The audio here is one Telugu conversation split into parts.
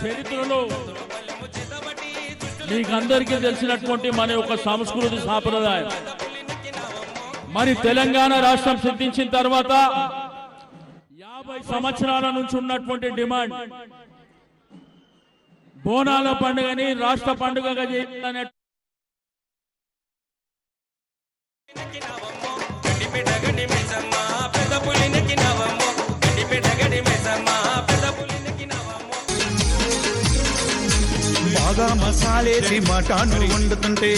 చరిత్రలో మీకు అందరికీ తెలిసినటువంటి మన యొక్క సంస్కృతి సాంప్రదాయం మరి తెలంగాణ రాష్ట్రం సిద్ధించిన తర్వాత 50 సంవత్సరాల నుంచి ఉన్నటువంటి డిమాండ్ బోనాల పండుగని రాష్ట్ర పండుగగా చేయాలనే బాగా మసాలేసి మటాను వండుతుంటే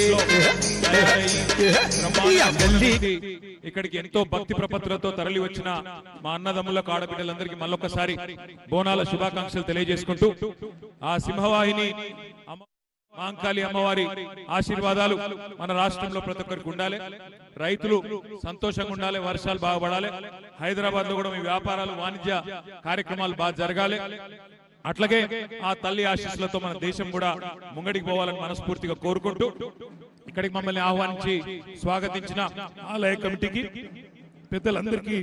ఇక్కడికి ఎంతో భక్తి ప్రపత్తులతో తరలి వచ్చిన మా అన్నదమ్ములకు ఆడబిడ్డలందరికీ మళ్ళొక్కసారి బోనాల శుభాకాంక్షలు తెలియజేసుకుంటూ ఆ సింహవాహిని మాంకాళి అమ్మవారి ఆశీర్వాదాలు మన రాష్ట్రంలో ప్రతి ఒక్కరికి ఉండాలి. రైతులు సంతోషంగా ఉండాలి, వర్షాలు బాగుపడాలి. హైదరాబాద్ లో కూడా మీ వ్యాపారాలు వాణిజ్య కార్యక్రమాలు బాగా జరగాలి. అట్లాగే ఆ తల్లి ఆశీస్సులతో మన దేశం కూడా ముంగడికి పోవాలని మనస్ఫూర్తిగా కోరుకుంటూ ఇక్కడికి మమ్మల్ని ఆహ్వానించి స్వాగతించిన ఆలయ కమిటీకి పెద్దలందరికీ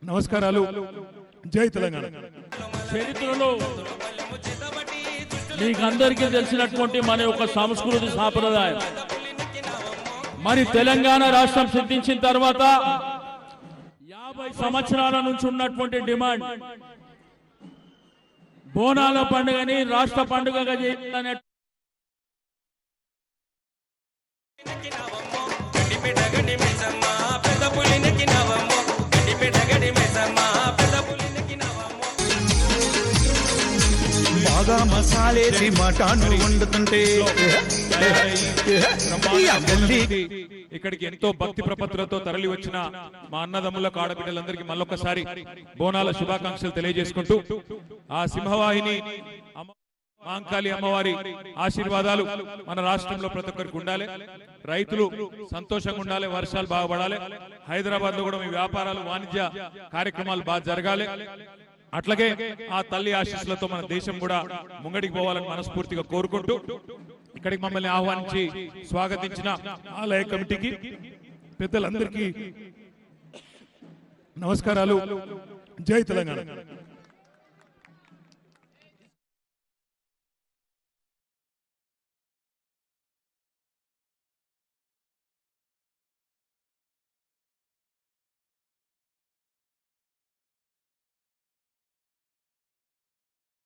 నమస్కారాలు. జై తెలంగాణ. చరిత్రలో మీకు అందరికీ తెలిసినటువంటి మన యొక్క సంస్కృతి సాంప్రదాయం మరి తెలంగాణ రాష్ట్రం సిద్ధించిన తర్వాత 50 సంవత్సరాల నుంచి ఉన్నటువంటి డిమాండ్ బోనాల పండుగని రాష్ట్ర పండుగగా చేయాలనే బాగా మసాలేసి మటాను వండుతుంటే ఇక్కడికి ఎంతో భక్తి ప్రపత్తులతో తరలి వచ్చిన మా అన్నదమ్ములకు ఆడబిడ్డలందరికీ మళ్ళొక్కసారి బోనాల శుభాకాంక్షలు తెలియజేసుకుంటూ ఆ సింహవాహిని మాంకాళి అమ్మవారి ఆశీర్వాదాలు మన రాష్ట్రంలో ప్రతి ఒక్కరికి ఉండాలి. రైతులు సంతోషంగా ఉండాలి, వర్షాలు బాగుపడాలి. హైదరాబాద్ లో కూడా మీ వ్యాపారాలు వాణిజ్య కార్యక్రమాలు బాగా జరగాలి. అట్లాగే ఆ తల్లి ఆశీస్సులతో మన దేశం కూడా ముంగడికి పోవాలని మనస్ఫూర్తిగా కోరుకుంటూ ఇక్కడికి మమ్మల్ని ఆహ్వానించి స్వాగతించిన ఆలయ కమిటీకి పెద్దలందరికీ నమస్కారాలు. జై తెలంగాణ.